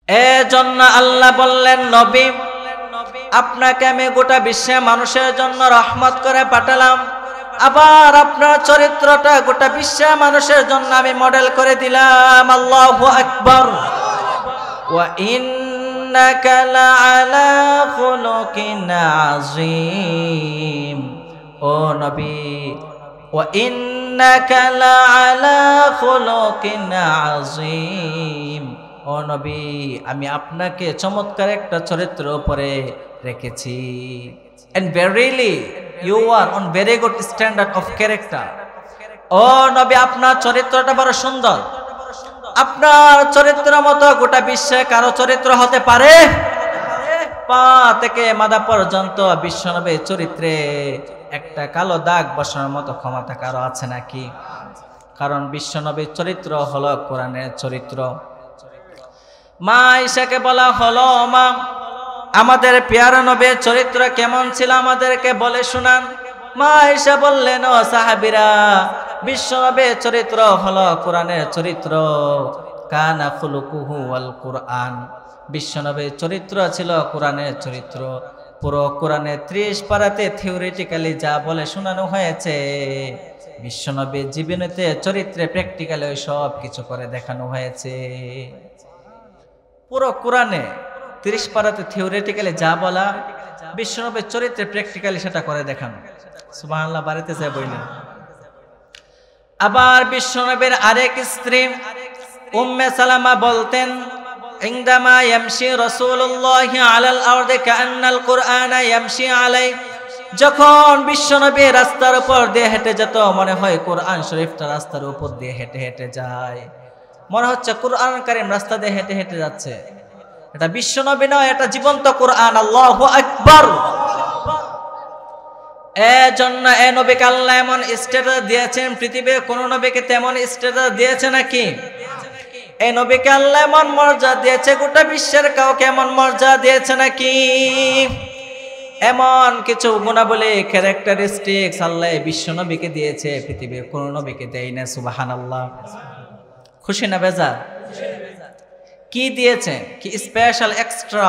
এজন্য আল্লাহ বললেন, নবী আপনাকে আমি গোটা বিশ্বের মানুষের জন্য রহমত করে পাঠালাম, আবার আপনার চরিত্রটা গোটা বিশ্বের মানুষের জন্য আমি মডেল করে দিলাম। আল্লাহু আকবার। ওয়া ইন্নাকা লাআলা খুলুকিন আযীম। ও নবী, ওয়া ইন্নাকা লাআলা খুলুকিন আযীম। ও নবী, আমি আপনাকে চমৎকার একটা চরিত্রের উপরে রেখেছি। And verily you are on very good standard of character. ও নবী, আপনার চরিত্রটা বড় সুন্দর। আপনার চরিত্রের মতো গোটা বিশ্বে কারো চরিত্র হতে পারে? পা থেকে মাথা পর্যন্ত বিশ্বনবীর চরিত্রে একটা কালো দাগ বসানোর মতো ক্ষমতা কারো আছে নাকি? কারণ বিশ্বনবীর চরিত্র হলো কোরআনের চরিত্র। মা আয়েশাকে বলা হলো, মা আমাদের পেয়ারা নবীর চরিত্র কেমন ছিল আমাদেরকে বলে শোনান। মা আয়েশা বললেন, ও সাহাবীরা, বিশ্বনবীর চরিত্র হলো কোরআনের চরিত্র। কানা খুলুকুহু ওয়াল কুরআন। বিশ্বনবীর চরিত্র ছিল কোরআনের চরিত্র। পুরো কোরআনে 30 পারাতে থিওরিটিক্যালি যা বলে শোনানো হয়েছে, বিশ্বনবীর জীবনীতে চরিত্রে প্র্যাকটিক্যালি ওই সব কিছু করে দেখানো হয়েছে। পুরো কোরআনে 30 পারাতে থিওরিটিক্যালি যা বলা, বিশ্বনবীর চরিত্রে প্র্যাকটিক্যালি সেটা করে দেখানো। সুবহানাল্লাহ, বাড়িতে যায় বইলেন। আবার বিশ্বনবীর আরেক স্ত্রী উম্মে সালামা বলতেন, ইনদামা ইয়ামশি রাসূলুল্লাহ আলাল আরদি কাআন্নাল কুরআনা ইয়ামশি আলাই। যখন বিশ্বনবী রাস্তার উপর দিয়ে হেঁটে যেত, মনে হয় কোরআন শরীফটা রাস্তার উপর দিয়ে হেঁটে হেঁটে যায়, মনে হচ্ছে কোরআন কারীম রাস্তা দিয়ে হেঁটে হেঁটে যাচ্ছে। এটা বিশ্বনবী নয়, এটা জীবন্ত কোরআন। আল্লাহু আকবার। এজন্য এ নবীকে আল্লাহ এমন স্ট্যাটাস দিয়েছেন, পৃথিবীর কোন নবীকে তেমন স্ট্যাটাস দিয়েছে নাকি? এই নবীকে আল্লাহ এমন মর্যাদা দিয়েছে, গোটা বিশ্বের কাউকে এমন মর্যাদা দিয়েছে নাকি? এমন কিছু গুণাবলী, ক্যারেক্টারিস্টিক্স আল্লাহ বিশ্ব নবীকে দিয়েছে, পৃথিবীর কোন নবীকে দেয় না। সুবহানাল্লাহ। খুশি না বেজার? কি দিয়েছে, কি স্পেশাল এক্সট্রা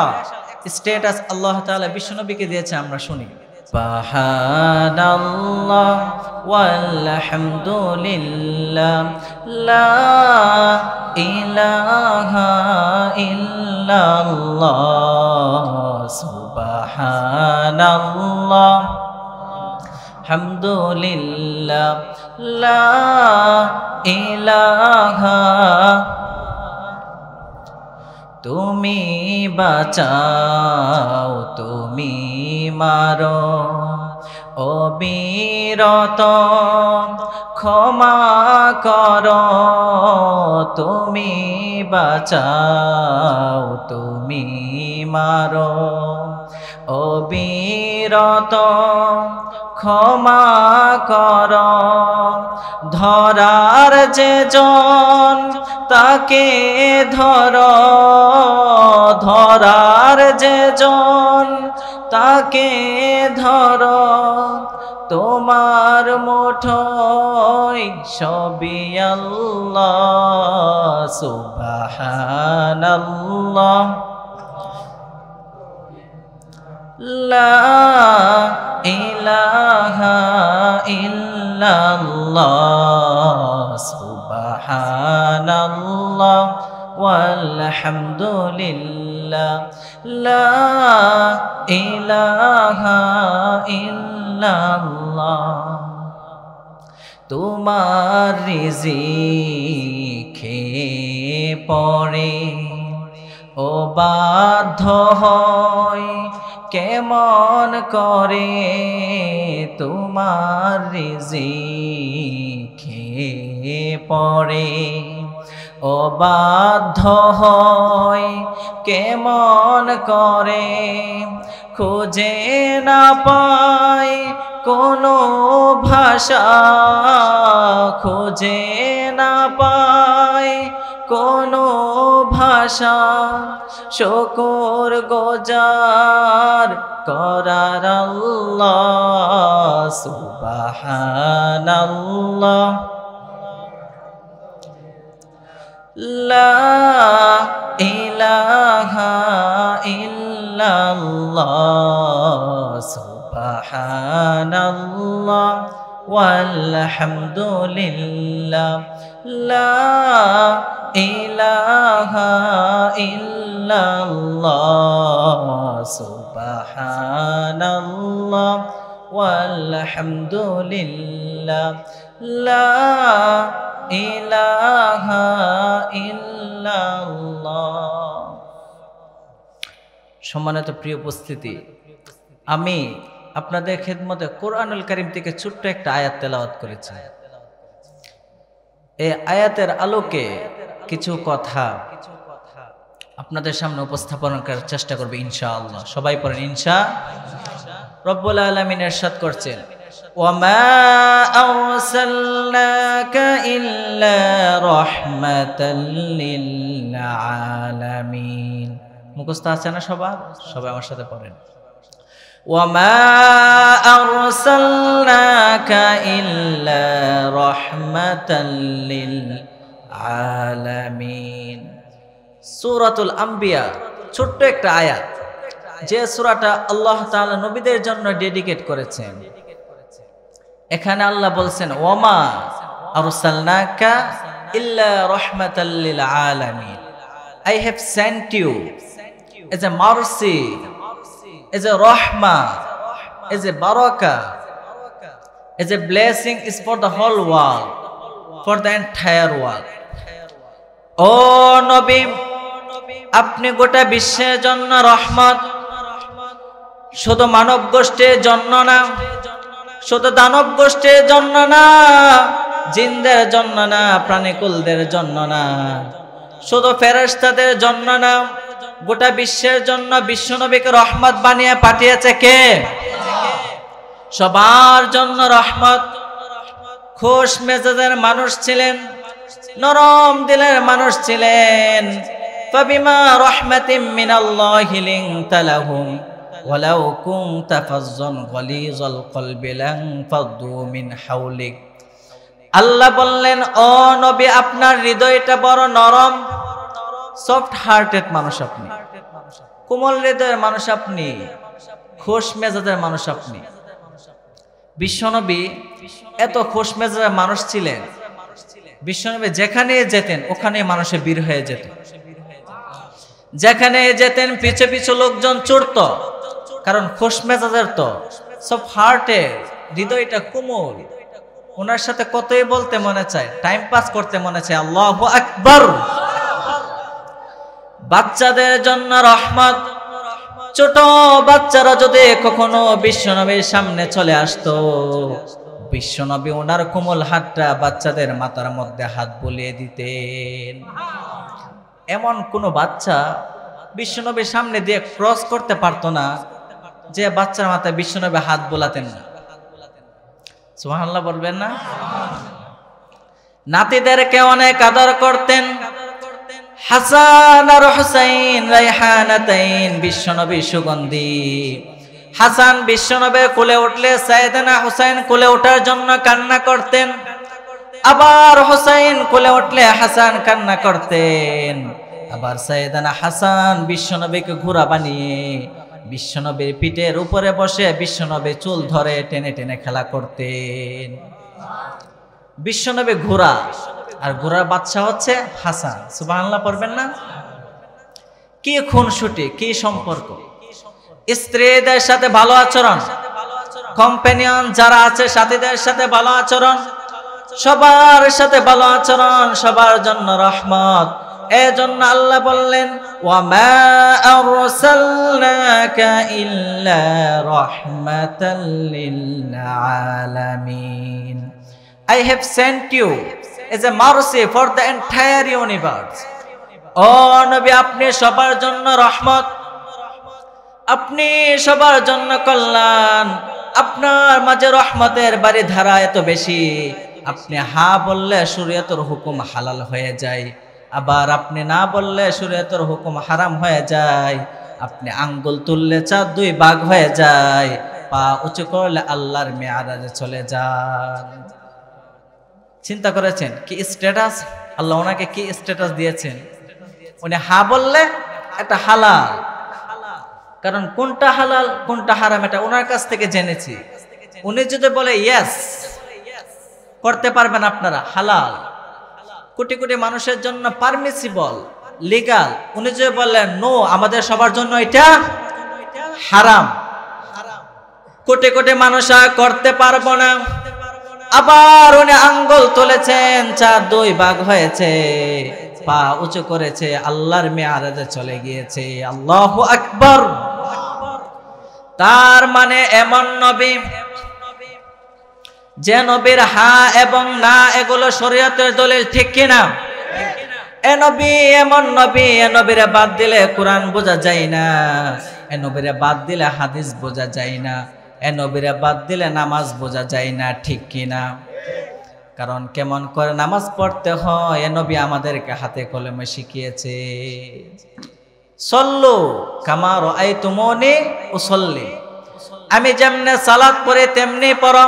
স্ট্যাটাস আল্লাহ তাআলা বিশ্ব নবীকে দিয়েছে, আমরা শুনি। সুবহানাল্লাহ ওয়ালহামদুলিল্লাহ লা ইলাহা ইল্লাল্লাহ। সুবহানাল্লাহ হামদুলিল্লাহ লা ইলাহা। তুমি বাঁচাও, তুমি মারো, অবিরত ক্ষমা করো। তুমি বাঁচাও, তুমি মারো, অবিরত ক্ষমা করো। ধরার যে জন তাকে ধরো, ধরার যে জন তাকে ধরো। তোমার মুঠোয় সবই আল্লাহ। সুবহানাল্লাহ লা ইলাহা ইল্লাল্লাহ। সুবহানাল্লাহ ওয়ালহামদুলিল্লাহ লা ইলাহা ইল্লাল্লাহ। তোমার রিজিকে পড়ে ও বাধ্য হয় কেমন করে, তোমার রিজিকে পড়ে ও বাধ্য হয় কেমন করে। খুঁজে না পায় কোনো ভাষা, খুঁজে না পায় কোনো ভাষা। শুকর গুজার করার আল্লাহ। সুবহানাল্লাহ লা ইলাহা ইল্লাল্লাহ সুবহানাল্লাহ ওয়ালহামদুলিল্লাহ লা ইলাহা ইল্লাল্লাহ সুবহানাল্লাহ ওয়ালহামদুলিল্লাহ লা ইলাহা ইল্লাল্লাহ। সম্মানিত প্রিয় উপস্থিতি, আমি আপনাদের খেদমতে কোরআনুল কারীম থেকে ছোট্ট একটা আয়াত তেলাওয়াত করেছি। এই আয়াতের আলোকে কিছু কথা আপনাদের সামনে উপস্থাপন করার চেষ্টা করবে ইনশাআল্লাহ। সবাই পড়েন ইনশা। রব্বুল আলামিন ইরশাদ করছেন, ওয়ামা আরসালনাকা ইল্লা রাহমাতাল লিল আলামিন। মুখস্থ আছে না সবার? সবাই আমার সাথে পড়েন, ওয়ামা আরসালনাকা ইল্লা রাহমাতাল লিল আলামিন। সূরাতুল আম্বিয়া ছোট্ট একটা আয়াত, যে সূরাটা আল্লাহ তাআলা নবীদের জন্য ডেডিকেট করেছেন। এখানে আল্লাহ বলছেন, ওয়ামা আরসালনাকা ইল্লা রাহমাতাল লিল আলামিন। I have sent you as a mercy, as a rahmah, as a barakah, as a blessing is for the whole world, for the entire world. ও নবী, আপনি গোটা বিশ্বের জন্য রহমত, শুধু মানব গোষ্ঠীর জন্য না, শুধু দানব গোষ্ঠীর জন্য না, জিনদের জন্য না, প্রাণীকুলদের জন্য না, শুধু ফেরেশতাদের জন্য না, গোটা বিশ্বের জন্য বিশ্বনবীকে রহমত বানিয়ে পাঠিয়েছে কে? সবার জন্য রহমত। খুশ মেজাজের মানুষ ছিলেন, নরম দিলের মানুষ ছিলেন। ফাবিমা রাহমাতিম মিনাল্লাহি লিনতা লাহুম ওয়ালাউ কুনতা ফাজ্জান গালিজাল কলবি লান ফাদ্দু মিন হাওলিক। আল্লাহ বললেন, ও নবী, আপনার হৃদয়টা বড় নরম, সফট হার্টেড মানুষ আপনি, কোমল হৃদয়ের মানুষ আপনি, খুশ মেজাজের মানুষ আপনি। বিশ্বনবী এত খুশ মেজাজের মানুষ ছিলেন, বিশ্বনবী যেখানে যেতেন ওখানে মানুষে বীর হয়ে যেত, যেখানে যেতেন পিছে পিছে লোকজন ছুটত, কারণ খুশ মেজাজের তো সব হার্টের, হৃদয়টা কোমল। ওনার সাথে কতই বলতে মনে চায়, টাইম পাস করতে মনে চায়। আল্লাহু আকবার। বাচ্চাদের জন্য রহমত। ছোট বাচ্চারা যদি কখনো বিশ্বনবীর সামনে চলে আসতো, বিশ্বনবী ওনার কোমল হাতটা বাচ্চাদের মাথার মধ্যে হাত বুলিয়ে দিতেন। এমন কোনো বাচ্চা বিশ্বনবীর সামনে দিয়ে ক্রস করতে পারতো না যে বাচ্চার মাথায় বিশ্বনবী হাত বোলাতেন না। সুবহানাল্লাহ বলবেন না? নাতিদেরকে অনেক আদর করতেন। হাসান আর হুসাইন রাইহানাতাইন, বিশ্বনবীর সুগন্ধি। হাসান বিশ্বনবীর কোলে উঠলে সাইয়েদনা হুসাইন কোলে ওঠার জন্য কান্না করতেন, আবার হুসাইন কোলে উঠলে হাসান কান্না করতেন। আবার সাইয়েদনা হাসান বিশ্বনবীকে ঘোড়া বানিয়ে বিশ্বনবীর পিঠের উপরে বসে বিশ্বনবীর চুল ধরে টেনে টেনে খেলা করতেন। বিশ্বনবী ঘোড়া, আর ঘোড়ার বাচ্চা হচ্ছে হাসান। সুবহানাল্লাহ পড়বেন না? কি খুনসুটি, কি সম্পর্ক! স্ত্রীদের সাথে ভালো আচরণ, কম্প্যানিয়ন যারা আছে সাথীদের সাথে ভালো আচরণ, সবার সাথে ভালো আচরণ, সবার জন্য রহমত। এজন্য আল্লাহ বললেন, ওয়ামা আরসালনাকা ইল্লা রাহমাতাল লিল আলামিন। I have sent you as a mercy for the entire universe. ও নবী, আপনি সবার জন্য রহমত, আপনি সবার জন্য কল্যাণ। আপনার মাঝে রহমতের বাড়ি ধারা এত বেশি, আপনি হা বললে শরীয়তের হুকুম হালাল হয়ে যায়, আবার আপনি না বললে শরীয়তের হুকুম হারাম হয়ে যায়। আপনি আঙ্গুল তুললে চাঁদ দুই ভাগ হয়ে যায়, পা উঁচু করলে আল্লাহর মেয়ারাজে চলে যান। চিন্তা করেছেন কি স্ট্যাটাস, আল্লাহ ওনাকে কি স্ট্যাটাস দিয়েছেন? উনি হা বললে এটা হালাল, কারণ কোনটা হালাল কোনটা হারাম এটা ওনার কাছ থেকে জেনেছি। উনি যদি বলে ইয়েস, করতে পারবেন আপনারা, হালাল, কোটি কোটি মানুষের জন্য পারমিসিবল, লিগাল। উনি যদি বললেন নো, আমাদের সবার জন্য এটা হারাম, কোটি কোটি মানুষ করতে পারবো না। আবার উনি আঙ্গুল তুলেছেন, 4-2 ভাগ হয়েছে, পা উঁচু করেছে, আল্লাহর মেয়ারাজে চলে গিয়েছে। আল্লাহু আকবার। তার মানে এমন নবী যে নবীর হা এবং না এগুলো শরীয়তের দলিল, ঠিক কিনা? এ নবী এমন নবী, এ নবীরে বাদ দিলে কোরআন বোঝা যায় না, এ নবীরে বাদ দিলে হাদিস বোঝা যায় না, এ নবীরে বাদ দিলে নামাজ বোঝা যায় না, ঠিক কিনা? কারণ কেমন করে নামাজ পড়তে হয় এ নবী আমাদেরকে হাতে কলমে শিখিয়েছে। সল্লু কামা রাআইতুমুনি উসাল্লি, আমি যেমনে সালাত পড়ি তেমনি পড়ো।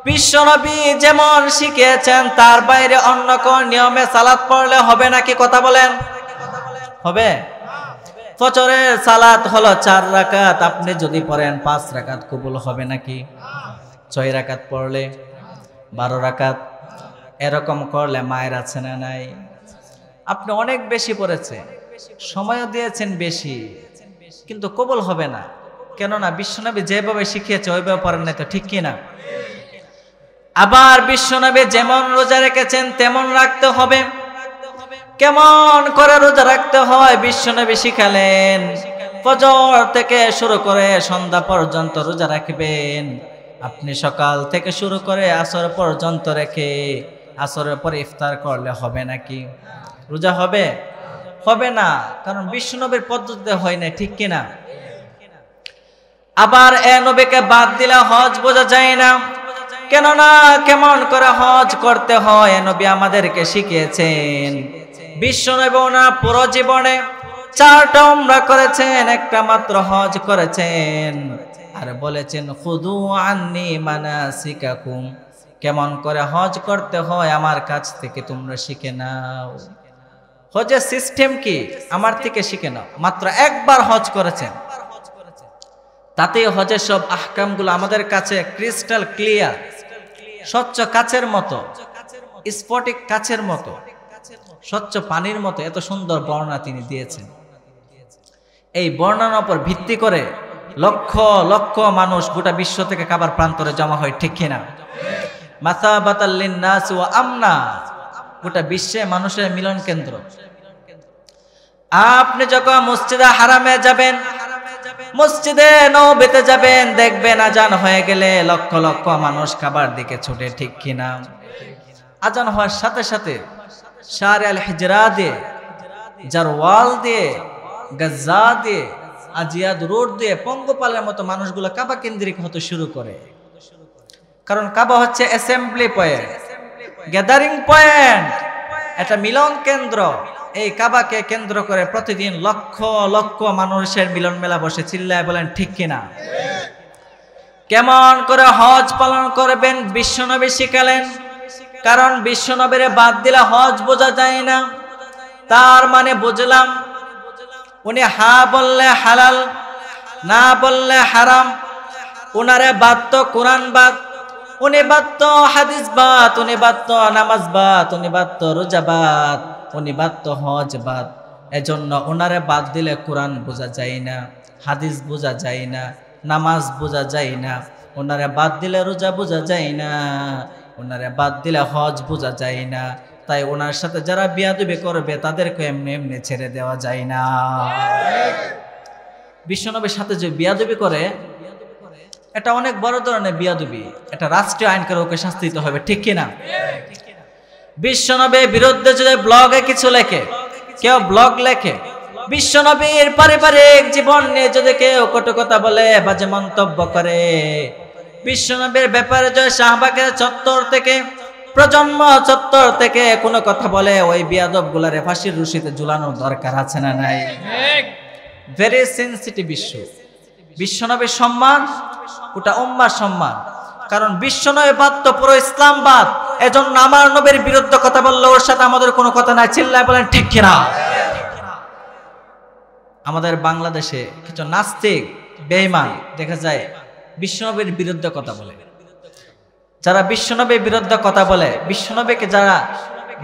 বিশ্বনবী যেমন শিখিয়েছেন তার বাইরে অন্য কোন নিয়মে সালাত পড়লে হবে নাকি? কথা বলেন, হবে? ফজরের সালাত হলো 4 রাকাত, আপনি যদি পড়েন 5 রাকাত কবুল হবে নাকি? 6 রাকাত পড়লে 12 রাকাত, এরকম করলে মায়ের আছে না নাই? আপনি অনেক বেশি পড়েছে, সময়ও দিয়েছেন বেশি, কিন্তু কবুল হবে না। কেননা বিশ্বনবী যেভাবে শিখিয়েছে ওইভাবে পড়েন নাই তো, ঠিক কিনা? আবার বিশ্বনবী যেমন রোজা রেখেছেন তেমন রাখতে হবে। কেমন করে রোজা রাখতে হয় বিশ্বনবী শিখালেন। ফজর থেকে শুরু করে সন্ধ্যা পর্যন্ত রোজা রাখবেন। আপনি সকাল থেকে শুরু করে আসর পর্যন্ত রেখে আসরের পর ইফতার করলে হবে নাকি? রোজা হবে? হবে না, কারণ বিশ্বনবীর পদ্ধতিতে হয় না, ঠিক কিনা? আবার এ নবীকে বাদ দিলে হজ বোঝা যায় না। কেননা কেমন করে হজ করতে হয় এ নবী আমাদেরকে শিখিয়েছেন। বিশ্বনবী ওনার পুরো জীবনে 4টা উমরা করেছেন, একটা মাত্র হজ করেছেন। আর বলেছেন খুদু আন্নি মানাসিকাকুম, কেমন করে হজ করতে হয় আমার কাছ থেকে তোমরা শিখে নাও। হজের সিস্টেম কি আমার থেকে শিখে নাও। মাত্র একবার হজ করেছেন, তাতে হজের সব আহকামগুলো আমাদের কাছে ক্রিস্টাল ক্লিয়ার, স্বচ্ছ কাচের মতো, স্ফটিক কাচের মতো, স্বচ্ছ পানির মতো এত সুন্দর বর্ণনা তিনি দিয়েছেন। এই বর্ণনার উপর ভিত্তি করে লক্ষ লক্ষ মানুষ গোটা বিশ্ব থেকে কাবার প্রান্তরে জমা হয়, ঠিক কিনা? মাসাবাতাল লিন্নাস ওয়া আমনা, গোটা বিশ্বে মানুষের মিলন কেন্দ্র। আপনি যখন মসজিদে হারামে যাবেন, মসজিদে নববীতে যাবেন, দেখবেন আজান হয়ে গেলে লক্ষ লক্ষ মানুষ কাবার দিকে ছুটে, ঠিক কিনা? আজান হওয়ার সাথে সাথে শারে আল হিজরা দিয়ে, জারওয়াল দিয়ে, গাজ্জা দিয়ে, আজিয়াদ রোড দিয়ে পঙ্গপালের মতো মানুষগুলো কাবা কেন্দ্রিক হতে শুরু করে। কারণ কাবা হচ্ছে অ্যাসেম্বলি পয়েন্ট, গ্যাদারিং পয়েন্ট, এটা মিলন কেন্দ্র। এই কাবাকে কেন্দ্র করে প্রতিদিন লক্ষ লক্ষ মানুষের মিলন মেলা বসে। চিল্লায় বলেন ঠিক কিনা? কেমন করে হজ পালন করবেন বিশ্বনবী শিখালেন। কারণ বিশ্বনবীরে বাদ দিলে হজ বোঝা যায় না। তার মানে বুঝলাম উনি হা বললে হালাল, না বললে হারাম। উনারে বাদ তো কোরআন বাদ, উনি বাদ তো হাদিস বাদ, উনি বাদ তো নামাজ বাদ, উনি বাদ তো রোজা বাদ, উনি বাদ তো হজ বাদ। এজন্য উনারে বাদ দিলে কোরআন বোঝা যায় না, হাদিস বোঝা যায় না, নামাজ বোঝা যায় না। উনারে বাদ দিলে রোজা বোঝা যায় না, উনারে বাদ দিলে হজ বোঝা যায় না। তাই ওনার সাথে যারা বিয়াদবি করবে তাদেরকে এমনি এমনি ছেড়ে দেওয়া যায় না। বিশ্বনবীর সাথে যে বিয়াদবি করে এটা অনেক বড় ধরনের বিয়াদবি, এটা রাষ্ট্রীয় আইন করে ওকে শাস্তি দিতে হবে, ঠিক কিনা? বিশ্বনবীর বিরুদ্ধে যদি ব্লগে কিছু লেখে, কেউ ব্লগ লেখে, বিশ্বনবীর পারিবারিক জীবন নিয়ে যদি কেউ কটু কথা বলে, বাজে মন্তব্য করে, বিশ্বনবীর ব্যাপারে যদি শাহবাগের চত্বর থেকে, প্রজন্ম চত্বর থেকে কোনো কথা বলে, ওই বিয়াদব গুলারে ফাঁসির রশিতে ঝুলানোর দরকার আছে না নাই? Very sensitive issue. বিশ্বনবীর সম্মান ওটা উম্মার সম্মান। কারণ বিশ্বনবী বাদ তো পুরো ইসলাম বাদ। এজন্য আমার নবীর বিরুদ্ধে কথা বললে ওর সাথে আমাদের কোনো কথা নাই। চিল্লায় বলেন ঠিক কিনা? আমাদের বাংলাদেশে কিছু নাস্তিক বেঈমান দেখা যায় বিশ্বনবীর বিরুদ্ধে কথা বলে। যারা বিশ্বনবীর বিরুদ্ধে কথা বলে, বিশ্বনবীকে যারা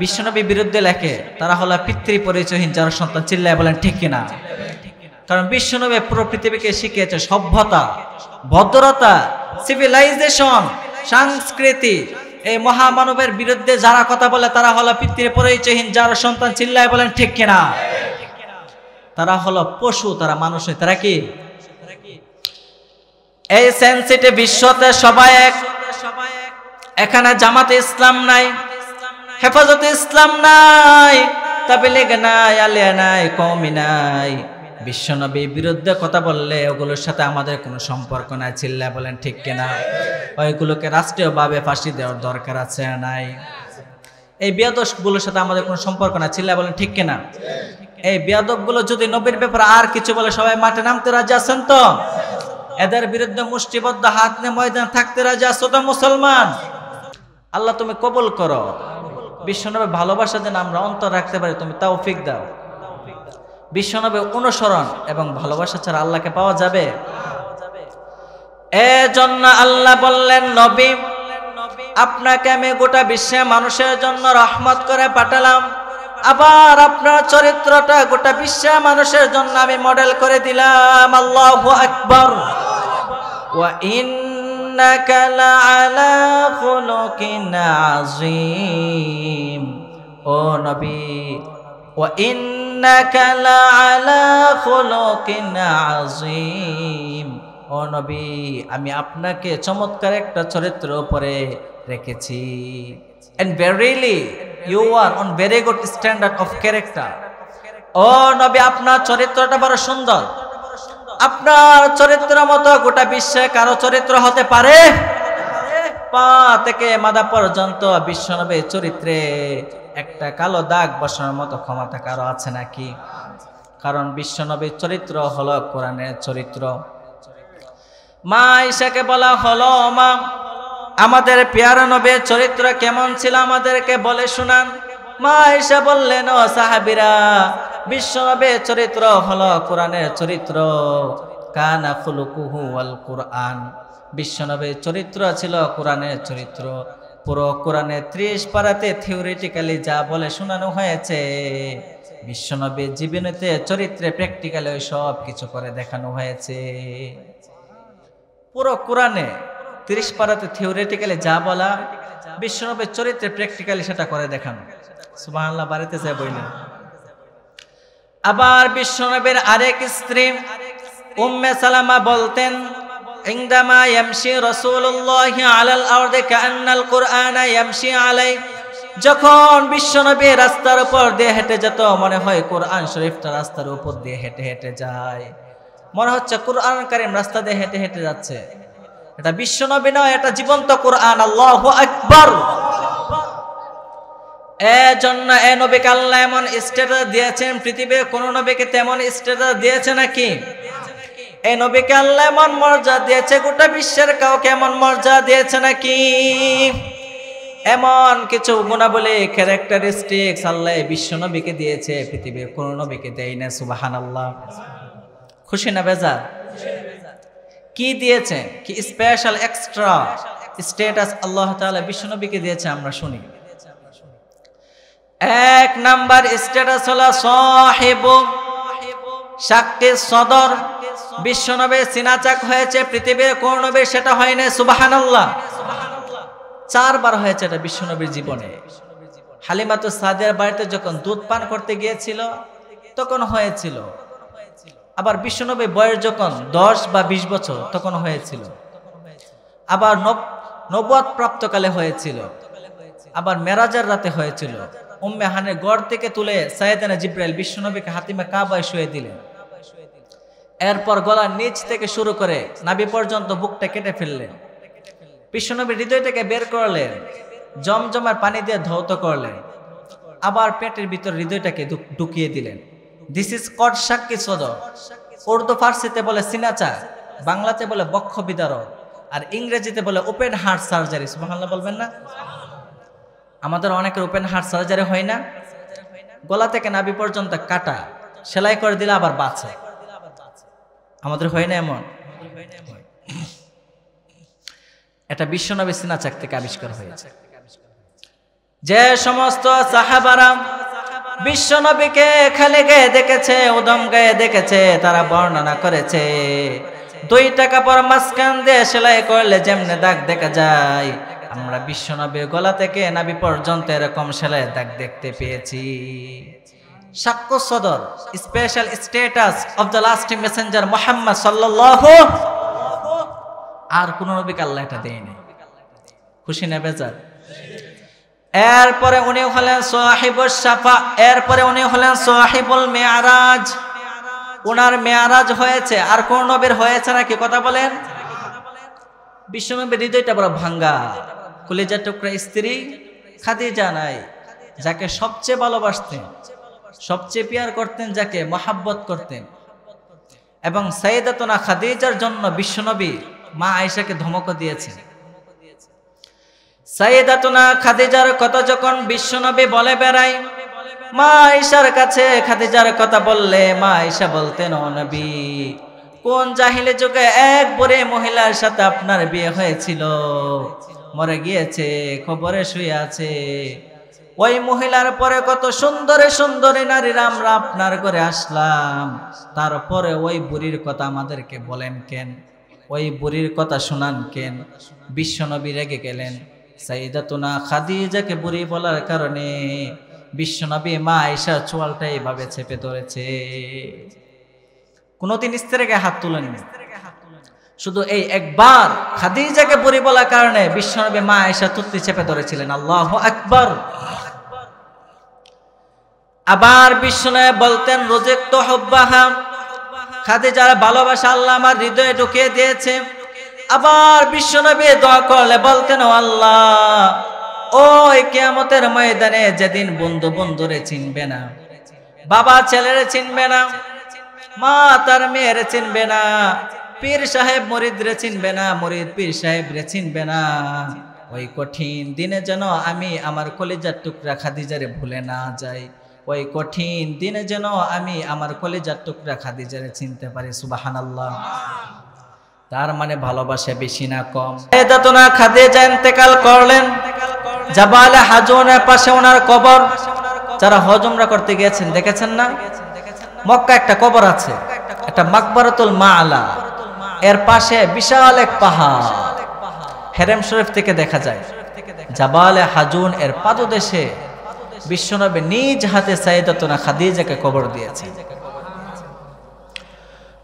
বিশ্বনবীর বিরুদ্ধে লেখে, তারা হলো পিতৃ পরিচয়হীন যারা সন্তান। চিল্লায় বলেন ঠিক কিনা? কারণ বিশ্বনবী পুরো পৃথিবীকে শিখিয়েছে সভ্যতা, ভদ্রতা, সিভিলাইজেশন, সংস্কৃতি। এই মহামানবের বিরুদ্ধে যারা কথা বলে তারা হলো পিতৃ পরিচয়হীন যারা সন্তান। চিল্লায় বলেন ঠিক কিনা? তারা হলো পশু, তারা মানুষ নয়। তারা কি? এই সেনসিটিভ বিশ্বতে সবাই এক। এখানে জামাতে ইসলাম নাই, হেফাজতে ইসলাম নাই, তাবলীগ নাই, আলিয়া নাই, কওমি নাই। বিশ্বনবীর বিরুদ্ধে কথা বললে ওগুলোর সাথে আমাদের কোনো সম্পর্ক নাই। চিল্লায় বলেন ঠিক কিনা? ওইগুলোকে রাষ্ট্রীয়ভাবে ফাঁসি দেওয়ার দরকার আছে নাই? এই বেয়াদবগুলোর সাথে আমাদের কোনো সম্পর্ক নাই। চিল্লায় বলেন ঠিক কিনা? এই বেয়াদবগুলো যদি নবীর ব্যাপারে আর কিছু বলে সবাই মাঠে নামতে রাজি আছেন তো? এদের বিরুদ্ধে মুষ্টিবদ্ধ হাত নিয়ে ময়দান থাকতে রাজি আছো তো মুসলমান? আল্লাহ তুমি কবুল করো। বিশ্বনবীর ভালোবাসা যেন আমরা অন্তর রাখতে পারি, তুমি তৌফিক দাও। বিশ্বনবীর অনুসরণ এবং ভালোবাসা ছাড়া আল্লাহকে পাওয়া যাবে? এজন্য আল্লাহ বললেন, নবী আপনাকে আমি গোটা বিশ্বের মানুষের জন্য রহমত করে পাঠালাম। আবার আপনার চরিত্রটা গোটা বিশ্বের মানুষের জন্য আমি মডেল করে দিলাম। আল্লাহু আকবার। ওয়া ইন্নাকা লাআলা খুলুকিন আযীম। ও নবী, ওয়া ইন্নাকা লাআলা খুলুকিন আযীম। ও নবী, আমি আপনাকে চমৎকার একটা চরিত্রের উপরে রেখেছি। And verily you are on very good standard of character. ও নবী, আপনার চরিত্রটা বড় সুন্দর। আপনার চরিত্রের মতো গোটা বিশ্বে কারো চরিত্র হতে পারে? পা থেকে মাথা পর্যন্ত বিশ্বনবীর চরিত্রে একটা কালো দাগ বসানোর মতো ক্ষমতা কারো আছে নাকি? কারণ বিশ্বনবীর চরিত্র হলো কোরআনের চরিত্র। মা আয়েশাকে বলা হলো, মা আমাদের পেয়ারা নবীর চরিত্র কেমন ছিল আমাদেরকে বলে শোনান। মা আয়েশা বললেন, ও সাহাবীরা, বিশ্বনবীর চরিত্র হলো কোরআনের চরিত্র। কানা খুলুকুহু আল কুরআন। বিশ্বনবীর চরিত্র ছিল কোরআনের চরিত্র। পুরো কোরআনে 30 পারাতে থিওরিটিক্যালি যা বলে শোনানো হয়েছে, বিশ্বনবীর জীবনীতে চরিত্রে প্র্যাকটিক্যালি ওই সব কিছু করে দেখানো হয়েছে। পুরো কোরআনে 30 পারাতে থিওরিটিক্যালি যা বলা, বিশ্বনবীর চরিত্রে প্র্যাকটিক্যালি সেটা করে দেখানো। সুবহানাল্লাহ, বাড়িতে যায় বইলেন। আবার বিশ্বনবীর আরেক স্ত্রী উম্মে সালামা বলতেন, ইনদামা ইয়ামশি রাসূলুল্লাহ আলাল আরদি কাআন্নাল কুরআনা ইয়ামশি আলাই। যখন বিশ্বনবী রাস্তার উপর দিয়ে হেঁটে যেত, মনে হয় কোরআন শরীফটা রাস্তার উপর দিয়ে হেঁটে হেঁটে যায়। মনে হচ্ছে কোরআন কারীম রাস্তা দিয়ে হেঁটে হেঁটে যাচ্ছে। এটা বিশ্বনবী নয়, এটা জীবন্ত কোরআন। আল্লাহু আকবার। এজন্য এই নবীকে আল্লাহ এমন স্ট্যাটাস দিয়েছেন, পৃথিবীর কোন নবীকে তেমন স্ট্যাটাস দিয়েছে নাকি? এই নবীকে আল্লাহ এমন মর্যাদা দিয়েছে, গোটা বিশ্বের কাউকে এমন মর্যাদা দিয়েছে নাকি? এমন কিছু গুণাবলী, ক্যারেক্টারিস্টিক্স আল্লাহ বিশ্ব নবীকে দিয়েছে, পৃথিবীর কোন নবীকে দেয় না। সুবহানাল্লাহ। খুশি না বেজার? কি দিয়েছে? কি স্পেশাল এক্সট্রা স্ট্যাটাস আল্লাহ তাআলা বিশ্ব নবীকে দিয়েছে? আমরা শুনি। এক নাম্বার স্ট্যাটাস হলো সাহিবু শাক্কি সদর। বিশ্বনবীর সিনাচাক হয়েছে, পৃথিবীর কোন নবীর সেটা হয় না। সুবহানাল্লাহ। 4 বার হয়েছে এটা বিশ্বনবীর জীবনে। হালিমাতুস সাদিয়ার বাড়িতে যখন দুধ পান করতে গিয়েছিল তখন হয়েছিল। আবার বিশ্বনবীর বয়স যখন 10 বা 20 বছর তখন হয়েছিল। আবার নবুয়ত প্রাপ্তকালে হয়েছিল। আবার মেরাজের রাতে হয়েছিল। উম্মে হানের গড় থেকে তুলে সাইয়েদানা জিবরাইল বিশ্বনবীকে হাতিমে কাবায় শুয়ে দিলেন। এরপর গলার নিচ থেকে শুরু করে নাভি পর্যন্ত বুকটা কেটে ফেললেন। বিশ্বনবীর হৃদয়টাকে বের করলেন, জমজমার পানি দিয়ে ধৌত করলেন। আবার পেটের ভিতর হৃদয়টাকে ঢুকিয়ে দিলেন। দিস ইজ কট শাক্কি সদর। উর্দু ফার্সিতে বলে সিনাচা, বাংলাতে বলে বক্ষ বিদারক, আর ইংরেজিতে বলে ওপেন হার্ট সার্জারি। সুবহানাল্লাহ বলবেন না? আমাদের অনেকের ওপেন হার্ট সার্জারি হয় না, গলা থেকে নাভি পর্যন্ত কাটা, সেলাই করে দিলে আবার বাঁচে। আমাদের হয় না এমন? এটা বিশ্বনবী সিনাচাক থেকে আবিষ্কার হয়েছে। যে সমস্ত সাহাবারা বিশ্বনবীকে খালি গায়ে দেখেছে, উদম গায়ে দেখেছে, তারা বর্ণনা করেছে 2 টাকা পর মাঝখান দিয়ে সেলাই করলে যেমনে দাগ দেখা যায়, আমরা বিশ্বনবীর গলা থেকে নাভি পর্যন্ত এরকম সেলাই দাগ দেখতে পেয়েছি। সাক্ষ্য সদর, special status of the last Messenger Muhammad সাল্লাল্লাহু, আর কোন নবীকে আল্লাহ এটা দেয়নি। খুশি না বেজার? এরপরে উনি হলেন সাহিবুস শাফা, এরপরে উনি হলেন সাহিবুল মিরাজ। ওনার মেয়ারাজ হয়েছে, আর কোন নবীর হয়েছে নাকি? কথা বলেন। বিশ্বনবীর হৃদয়টা বড় ভাঙ্গা, কলিজার টুকরা স্ত্রী খাদিজা নাই, যাকে সবচেয়ে ভালোবাসতেন, সবচেয়ে পিয়ার করতেন, যাকে মহাব্বত করতেন। এবং সাইয়েদাতুনা খাদিজার জন্য বিশ্বনবী মা আয়েশাকে ধমকও দিয়েছেন। সাইয়েদাতুনা খাদিজার কথা যখন বিশ্বনবী বলে বেড়ায়, মা আয়েশার কাছে খাদিজার কথা বললে মা আয়েশা বলতেন, ও নবী, কোন জাহিলি যুগে এক বুড়ি মহিলার সাথে আপনার বিয়ে হয়েছিল, মরে গিয়েছে, কবরে শুয়ে আছে। ওই মহিলার পরে কত সুন্দরী সুন্দরী নারীরা আমরা আপনার ঘরে আসলাম, তারপরে ওই বুড়ির কথা আমাদেরকে বলেন কেন, ওই বুড়ির কথা শোনান কেন? বিশ্বনবী রেগে গেলেন। সাইয়েদাতুনা খাদিজাকে বুড়ি বলার কারণে বিশ্বনবী মা আয়েশার চোয়ালটা এইভাবে চেপে ধরেছে। কোনদিন স্ত্রীকে হাত তুলেননি, শুধু এই একবার খাদিজাকে বুড়ি বলার কারণে বিশ্বনবী মা আয়েশা তুত্তি চেপে ধরেছিলেন। আল্লাহু আকবার। আবার বিশ্বনবী বলতেন, রুজিকতু হুব্বাহা, খাদিজার ভালোবাসা আল্লাহ আমার হৃদয়ে ঢুকিয়ে দিয়েছে। আবার বিশ্বনবী দোয়া করলে বলতেন, ও আল্লাহ, ওই কিয়ামতের ময়দানে যেদিন বন্ধু বন্ধুরে চিনবে না, বাবা ছেলেরে চিনবে না, মা তার মেয়েরে চিনবে না, পীর সাহেব মুরিদরে চিনবে না, মুরিদ পীর সাহেবরে চিনবে না, ওই কঠিন দিনে যেন আমি আমার কলিজার টুকরা খাদিজারে ভুলে না যাই, ওই কঠিন দিনে যেন আমি আমার কলিজার টুকরা খাদিজারে চিনতে পারি। সুবহানাল্লাহ। তার মানে ভালোবাসা বেশি না কম? সাইয়েদাতুনা খাদিজা ইন্তেকাল করলেন, জাবালে হাজুনের পাশে ওনার কবর। যারা হজ উমরা করতে গিয়েছেন দেখেছেন না, মক্কা একটা কবর আছে, একটা মাকবারাতুল মাআলা, এর পাশে বিশাল এক পাহাড়, হেরেম শরীফ থেকে দেখা যায়। জাবালে হাজুন এর পাদদেশে বিশ্বনবী নিজ হাতে সাইয়েদাতুনা খাদিজাকে কবর দিয়েছেন।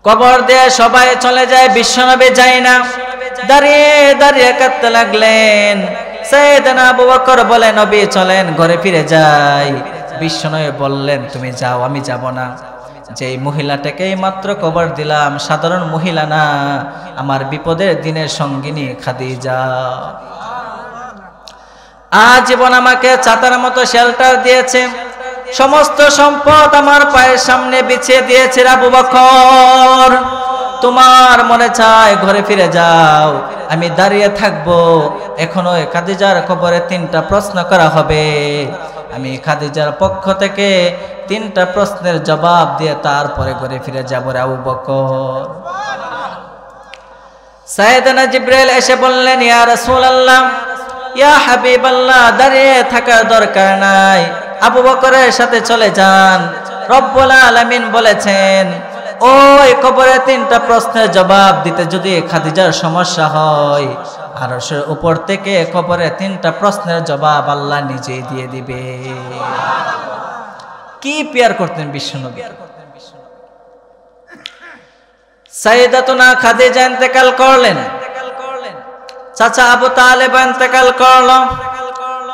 কবর দিয়ে সবাই চলে যায়, বিশ্বনবী যায় না, দাঁড়িয়ে দাঁড়িয়ে কাঁদতে লাগলেন। সাইয়েদনা আবু বকর বলে, নবী চলেন ঘরে ফিরে যাই। বিশ্বনবী বললেন, তুমি যাও, আমি যাব না। যেই মহিলাটাকে মাত্র কবর দিলাম সাধারণ মহিলা না, আমার বিপদের দিনের সঙ্গিনী খাদিজা। আজীবন আমাকে ছাতার মতো শেল্টার দিয়েছে, সমস্ত সম্পদ আমার পায়ের সামনে বিছিয়ে দিয়েছে। আবু বকর, তোমার মনে চায় ঘরে ফিরে যাও, আমি দাঁড়িয়ে থাকবো। এখনো খাদিজার কবরে 3টা প্রশ্ন করা হবে, আমি খাদিজার পক্ষ থেকে 3টা প্রশ্নের জবাব দিয়ে তারপরে ঘরে ফিরে যাবো। আবু বকর। সাইয়েদনা জিবরাইল এসে বললেন, ইয়া রাসূলুল্লাহ, ইয়া হাবিবাল্লাহ, দাঁড়িয়ে থাকার দরকার নাই, আবু বকরের সাথে চলে যান। রব্বুল আলামিন বলেছেন, ওই কবরে 3টা প্রশ্নের জবাব দিতে যদি খাদিজার সমস্যা হয়, আরশের উপর থেকে কবরে 3টা প্রশ্নের জবাব আল্লাহ নিজেই দিয়ে দিবে। কি পিয়ার করতেন বিশ্বনবী। সাইয়েদাতুনা খাদিজা ইন্তেকাল করলেন, চাচা আবু তালেব ইন্তেকাল করল।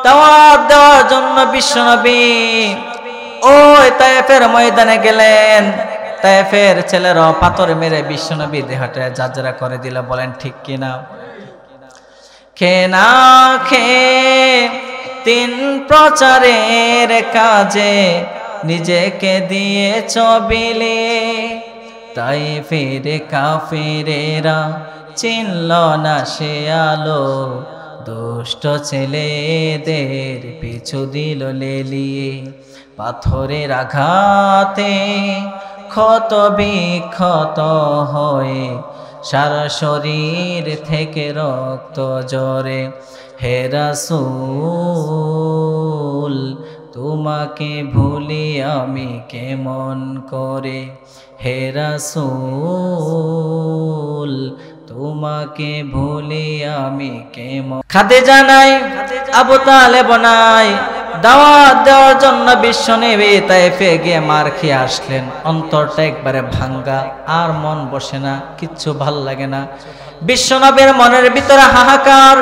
দাওয়াত দেওয়ার জন্য বিশ্বনবী ওই তায়েফের ময়দানে গেলেন। তায়েফের ছেলেরা পাথর মেরে বিশ্বনবী দেহটা জাজরা করে দিল। বলেন ঠিক কিনা? খে না খে 3 প্রচারের কাজে নিজেকে দিয়ে চবিলে, তায়েফের কাফেরেরা চিনল না সে আলো, দুষ্ট ছেলেদের পিছু দিল লেলিয়ে, পাথরের আঘাতে ক্ষত বিক্ষত হয়ে সারা শরীর থেকে রক্ত ঝরে। হে রাসূল তোমাকে ভুলি আমি কেমন করে, হে রাসূল তোমাকে ভুলি আমি কেমন। খাদিজা নাই, আবু তালেব নাই, দাওয়াত দেওয়ার জন্য বিশ্বনবী তায়েফে গিয়ে মার খেয়ে আসলেন। অন্তরটা একবারে ভাঙ্গা, আর মন বসে না, কিচ্ছু ভাল লাগে না। বিশ্বনবীর মনের ভিতরে হাহাকার।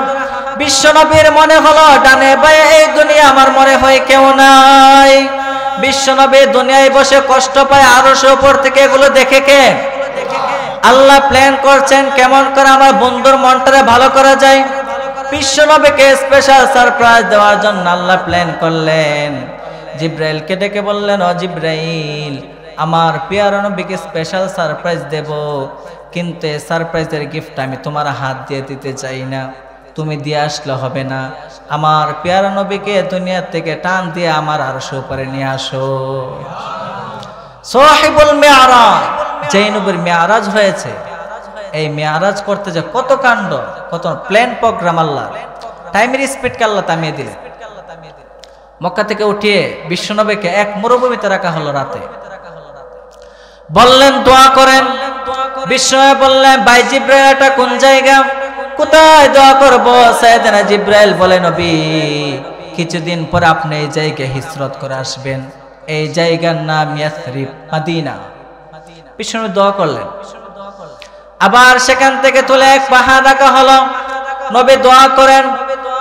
বিশ্বনবীর মনে হলো ডানে বায়ে এই দুনিয়া আমার মনে হয় কেউ নাই। বিশ্বনবী দুনিয়ায় বসে কষ্ট পায়, আরশের উপর থেকে এগুলো দেখে কে? আল্লাহ প্ল্যান করছেন কেমন করে আমার বন্ধুর মনটারে ভালো করা যায়। বিশ্বনবীকে স্পেশাল সারপ্রাইজ দেওয়ার জন্য আল্লাহ প্ল্যান করলেন। জিব্রাইলকে ডেকে বললেন, ও জিব্রাইল, আমার প্রিয় নবীকে স্পেশাল সারপ্রাইজ দেব, কিন্তু এই সারপ্রাইজের গিফট আমি তোমার হাত দিয়ে দিতে চাই না, তুমি দিয়ে আসলে হবে না। আমার প্রিয় নবীকে দুনিয়া থেকে টান দিয়ে আমার আরশের উপরে নিয়ে আসো। সাহিবুল মিআরাজ, যেই নবীর মেয়ারাজ হয়েছে, এই মেয়ারাজ করতে যে কত কাণ্ড, কত প্ল্যান প্রোগ্রাম, আল্লাহ টাইমের স্পিডকে আল্লাহ থামিয়ে দিলেন। মক্কা থেকে উঠিয়ে বিশ্বনবীকে এক মরুভূমিতে রাখা হলো রাতে। বললেন দোয়া করেন। বিশ্বনবী বললেন, ভাই জিব্রাইল এটা কোন জায়গা, কোথায় দোয়া করব? সাইয়েদনা জিব্রাইল বলে, নবী কিছুদিন পরে আপনি এই জায়গায় হিজরত করে আসবেন, এই জায়গার নাম ইয়াসরিব, মদিনা। বিশ্বনবী দোয়া করলেন। আবার সেখান থেকে তুলে এক পাহাড় রাখা হলো। নবী দোয়া করেন।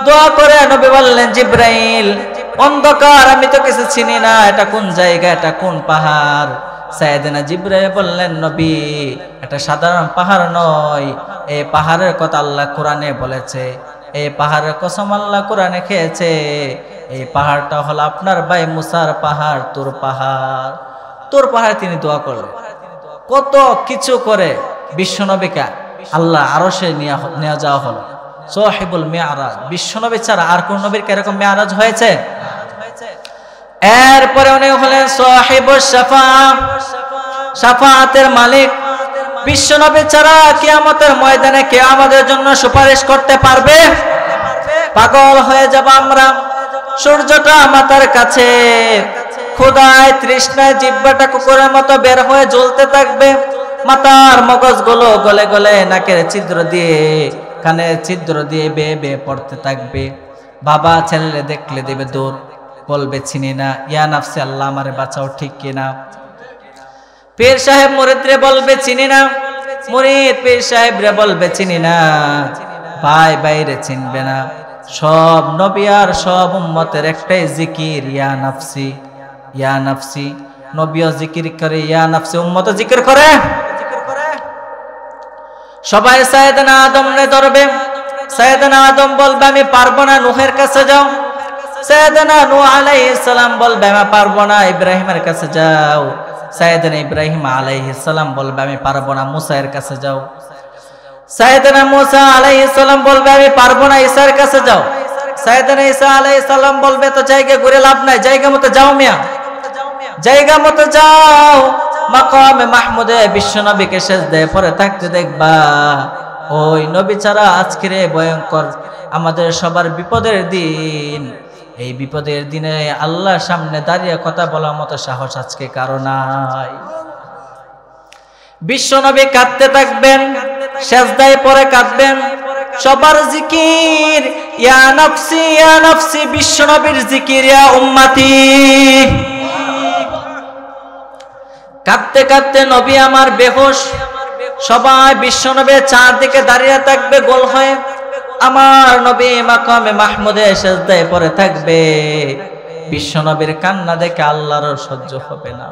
দোয়া করে নবী বললেন, জিব্রাইল অন্ধকার, আমি তো কিছু চিনি না, এটা কোন জায়গা, এটা কোন পাহাড়? সাইয়েদনা জিব্রাইল বললেন, নবী এটা সাধারণ পাহাড় নয়, এই পাহাড়ের কথা আল্লাহ কোরআনে বলেছে, এই পাহাড়ের কসম আল্লাহ কোরআনে খেয়েছে, এই পাহাড়টা হলো আপনার ভাই মুসার পাহাড়, তোর পাহাড়। তোর পাহাড়ে তিনি দোয়া করলেন। কত কিছু করে বিশ্বনবীকে আল্লাহ আরশে নিয়ে যাওয়া হলো। সাহিবুল মিআরাজ, বিশ্বনবী ছাড়া আর কোন নবীর এরকম মিআরাজ হয়েছে? এরপরে উনি হলেন সাহিবুশ শাফাআহ, শাফাআতের মালিক। বিশ্বনবী ছাড়া কিয়ামতের ময়দানে কে আমাদের জন্য সুপারিশ করতে পারবে? পাগল হয়ে যাব আমরা। সূর্যটা মাথার কাছে, ক্ষুধায় তৃষ্ণায় জিহ্বাটা কুকুরের মতো বের হয়ে জ্বলতে থাকবে। মাথার মগজগুলো গলে গলে নাকের ছিদ্র দিয়ে, কানের ছিদ্র দিয়ে বেয়ে বেয়ে পড়তে থাকবে। বাবা ছেলে দেখলে দেবে দৌড়, বলবে চিনি না, ইয়া নাফসি আল্লাহ আমারে বাঁচাও, ঠিক কিনা? পীর সাহেব মুরিদরে বলবে চিনি না, মুরিদ পীর সাহেবরে বলবে চিনি না, ভাই বাইরে চিনবে না। সব নবী আর সব উম্মতের একটাই জিকির, ইয়া নাফসি, ইয়া নাফসি। নবীও জিকির করে, ইয়া নাফসি, উম্মতও জিকির করে। সবাই সাইয়েদনা আদমরে ধরবে। সাইয়েদনা আদম বলবে আমি পারবো না, নূহের কাছে যাও। সাইয়েদনা নূহ আলাইহিস সালাম বলবে আমি পারবো না, ইব্রাহিমের কাছে যাও। সাইয়েদনা ইব্রাহিম আলাইহিস সালাম বলবে আমি পারবো না, মুসার কাছে যাও। সাইয়েদনা মুসা আলাইহিস সালাম বলবে আমি পারবো না, ঈসার কাছে যাও। সাইয়েদনা ঈসা আলাইহিস সালাম বলবে তো জায়গা ঘুরে লাভ নাই, জায়গা মতো যাও মিয়া, জায়গা মতো যাও। মাকামে মাহমুদে বিশ্বনবীকে সেজদায় পড়ে থাকতে দেখবা। ওই নবী ছাড়া আজকের ভয়ঙ্কর আমাদের সবার বিপদের দিন, এই বিপদের দিনে আল্লাহর সামনে দাঁড়িয়ে কথা বলার মতো সাহস আজকে কারো নাই। বিশ্বনবী কাঁদতে থাকবেন, সেজদায় পড়ে কাঁদবেন। সবার জিকির ইয়া নাফসি, ইয়া নাফসি। বিশ্বনবীর জিকির ইয়া উম্মতি। কাঁদতে কাঁদতে নবী আমার বেহুশ। সবাই বিশ্বনবীর চারদিকে দাঁড়িয়ে থাকবে গোল হয়ে। আমার নবী মাকামে মাহমুদে সেজদায় পড়ে থাকবে। বিশ্বনবীর কান্না দেখে আল্লাহর সহ্য হবে না।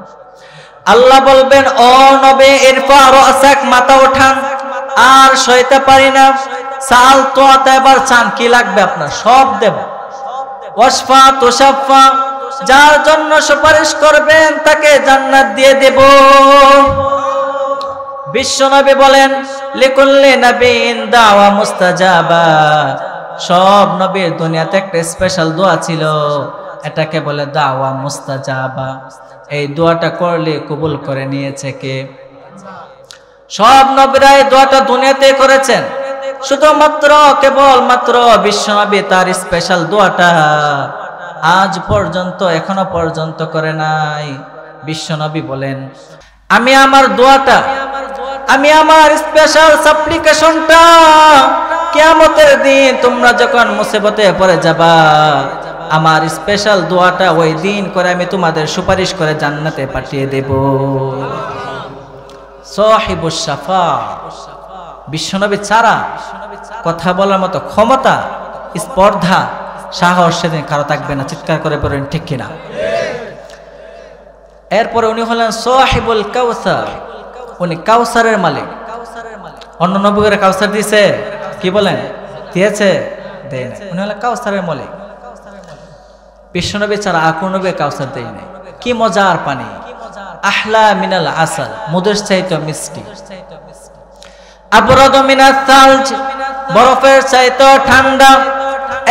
আল্লাহ বলবেন, ও নবী ইরফা রাসাক, মাথা ওঠান, আর সইতে পারি না। সাল তো এবার চান, কি লাগবে আপনার? সব দেব। ওয়াসফা তুশাফা, যার জন্য সুপারিশ করবেন তাকে জান্নাত দিয়ে দেব। বিশ্বনবী বলেন, লিকুল্লি নাবিয়িন দাওয়া মুস্তাজাবা, সব নবীর দুনিয়াতে একটা স্পেশাল দোয়া ছিল, এটাকে বলে দাওয়া মুস্তাজাবা। এই দোয়াটা করলে কবুল করে নিয়েছে কে? সব নবীরা এই দোয়াটা দুনিয়াতে করেছেন, শুধুমাত্র কেবলমাত্র বিশ্বনবী তার স্পেশাল দোয়াটা আজ পর্যন্ত এখনো পর্যন্ত করে নাই। বিশ্বনবী বলেন, আমি আমার দোয়াটা, আমি আমার স্পেশাল সাপ্লিকেশনটা কিয়ামতের দিন তোমরা যখন মুসিবতে পড়ে যাবা, আমার স্পেশাল দোয়াটা ওই দিন করে আমি তোমাদের সুপারিশ করে জান্নাতে পাঠিয়ে দেব। সাহিবুশ শাফা, বিশ্বনবী ছাড়া কথা বলার মতো ক্ষমতা, স্পর্ধা, সাহস সেদিন কারো থাকবে না। চিৎকার করে বলেন ঠিক কিনা? এরপরে উনি হলেন সাহিবুল কাউসার, উনি কাউসারের মালিক। অন্য নবীরা কাউসার দিয়েছে, কি বলেন? দিয়েছে? দেয় না। উনি হলেন কাউসারের মালিক। বিশ্বনবী ছাড়া আর কোন নবী কাউসার দেয় নাই। কি মজার পানি, আহলা মিনাল আসাল, মধুর চাইতে মিষ্টি। আবরাদু মিনাস সালজ, বরফের চাইতে ঠান্ডা।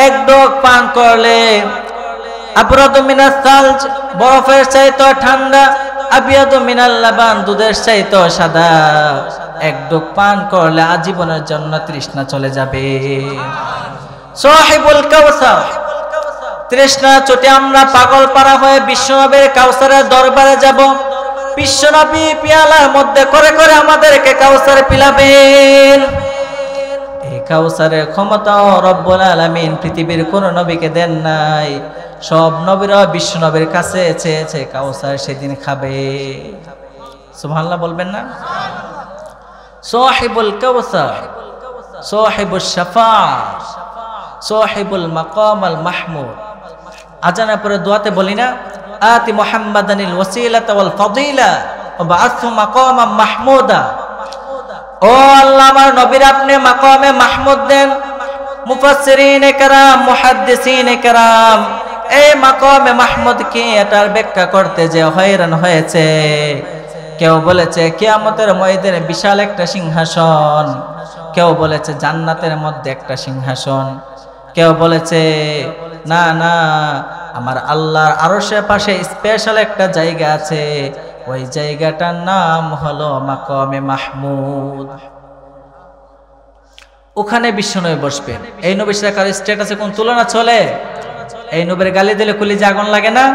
এক ডোক পান করলে আবরাদু মিনাস সালজ, বরফের চাইতে ঠান্ডা। আবিয়াদু মিনাল লাবান, দুধের চাইতে সাদা। এক ডোক পান করলে আজীবনের জন্য তৃষ্ণা চলে যাবে। সাহিবুল কাউসার, তৃষ্ণা চোটে আমরা পাগল পারা হয়ে বিশ্বনবীর কাউসারের দরবারে যাব। বিশ্বনবী পিয়ালার মধ্যে করে করে আমাদেরকে কাউসার পিলাবেন। এই কাউসারের ক্ষমতাও রব্বুল আলামিন পৃথিবীর কোন নবীকে দেন নাই। সব নবীরা বিশ্বনবীর কাছে চেয়েছে কাউসার সেদিন খাবে। সুবহানাল্লাহ বলবেন না? সাহিবুল কাউসার, সাহিবুশ শাফাআত, সাহিবুল মাকাম আল মাহমুদ। আজানের পরে দোয়াতে বলি না, আতি মুহাম্মাদানিল ওয়াসিলাতা ওয়াল ফাদিলা ওয়া বাআসহু মাকামান মাহমুদা। ও আল্লাহ, আমার নবীর আপনি মাকামে মাহমুদ দেন। মুফাসসিরিনে কেরাম, মুহাদ্দিসিনে কেরাম এই মাকামে মাহমুদ কি এটার ব্যাখ্যা করতে যে হয়রান হয়েছে। কেউ বলেছে কিয়ামতের ময়দানে বিশাল একটা সিংহাসন, কেউ বলেছে জান্নাতের মধ্যে একটা সিংহাসন, কেউ বলেছে না না আমার আল্লাহর আরশের পাশে স্পেশাল একটা জায়গা আছে, ওই জায়গাটার নাম হলো মাকামে মাহমুদ। ওখানে বিশ্বনবী বসবেন। এই নবীর সাথে কার স্ট্যাটাসে কোন তুলনা চলে? এই নবীর গালি দিলে কলিজা আগুন লাগে না?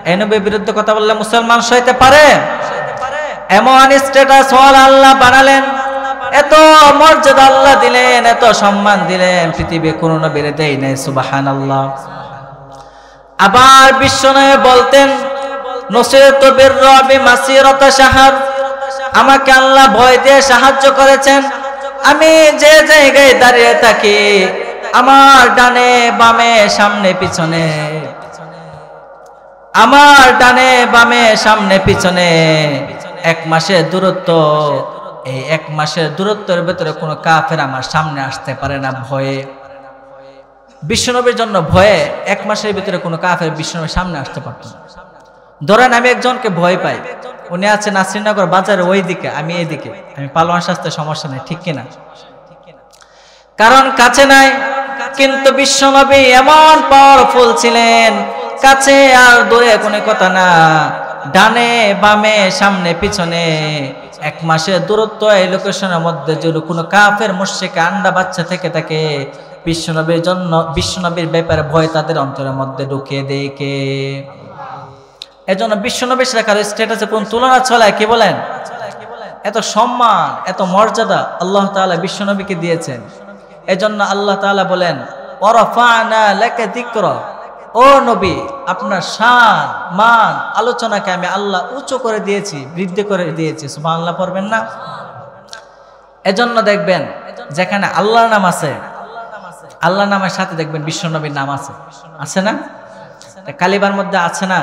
এই নবীর বিরুদ্ধে কথা বললে মুসলমান সইতে পারে? এমন স্ট্যাটাস আল্লাহ বানালেন, এত মর্যাদা আল্লাহ দিলেন, এত সম্মান দিলেন, পৃথিবী কোন নবীর দেয় নাই। সুবহানাল্লাহ। আবার বিশ্বনবী বলতেন, নুসিরতু বিররাবি মাসিরাতা শাহর, আমাকে আল্লাহ ভয় দিয়ে সাহায্য করেছেন। আমি যে জায়গায় দাঁড়িয়ে থাকি, আমার ডানে বামে সামনে পিছনে, আমার ডানে বামে সামনে পিছনে 1 মাসের দূরত্ব। এই 1 মাসের দূরত্বের ভেতরে কোনো কাফের আমার সামনে আসতে পারে না ভয়ে। বিশ্বনবীর জন্য ভয়ে 1 মাসের ভিতরে কোনো কাফের বিশ্বনবীর সামনে আসতে পারত না। ধরেন আমি একজনকে ভয় পাই, উনি আছে নাসিরনগর বাজারে ওই দিকে, আমি এই দিকে, আমি পালোয়ান আসতে সমস্যা নেই, ঠিক কিনা? কারণ কাছে নাই। কিন্তু বিশ্বনবী এমন পাওয়ারফুল ছিলেন, কাছে আর দূরে কোনো কথা না, ডানে বামে সামনে পিছনে 1 মাসের দূরত্ব। এই লোকেশনের মধ্যে যদি কোনো কাফের মুশরিক আন্ডা বাচ্চা থেকে থাকে, বিশ্বনবীর জন্য, বিশ্বনবীর ব্যাপারে ভয় তাদের অন্তরের মধ্যে ঢুকিয়ে দেয় কে? এজন্য বিশ্বনবীর সাথে কারো স্ট্যাটাসে কোন তুলনা চলে? কি বলেন? এত সম্মান, এত মর্যাদা আল্লাহ তাআলা বিশ্বনবীকে দিয়েছেন। এজন্য আল্লাহ তাআলা বলেন, ওয়ারাফা'না লাকা যিকরা, ও নবী আপনার শান মান আলোচনাকে আমি আল্লাহ উঁচু করে দিয়েছি, বৃদ্ধি করে দিয়েছি। সুবহানাল্লাহ পড়বেন না? এজন্য দেখবেন যেখানে আল্লাহর নাম আছে, আল্লাহর নামের সাথে দেখবেন বিশ্বনবীর নাম আছে, আছে না? কালিমার মধ্যে আছে না,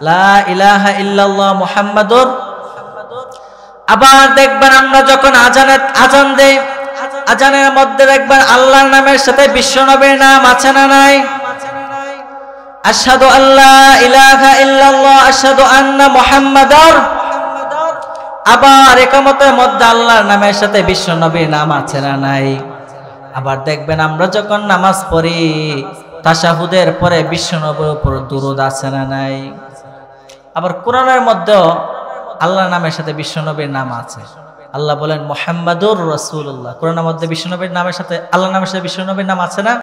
লা ইলাহা ইল্লাল্লাহ মুহাম্মাদুর। আবার দেখবেন আমরা যখন আজান দেই, আজানের মধ্যে দেখবেন আল্লাহর নামের সাথে বিশ্বনবীর নাম আছে না নাই? আশহাদু আল্লা ইলাহা ইল্লাল্লাহ আশহাদু আন্না মুহাম্মাদার। আবার ইকামতের মধ্যে আল্লাহর নামের সাথে বিশ্বনবীর নাম আছে না নাই? আবার দেখবেন আমরা যখন নামাজ পড়ি তাশাহুদের পরে বিশ্বনবীর উপর দুরূদ আছে না নাই? আবার কোরআনের মধ্যেও আল্লাহর নামের সাথে বিশ্বনবীর নাম আছে। আল্লাহ বলেন মুহাম্মাদুর রাসূলুল্লাহ। কোরআনের মধ্যে বিশ্বনবীর নামের সাথে আল্লাহর নামের সাথে বিশ্বনবীর নাম আছে না?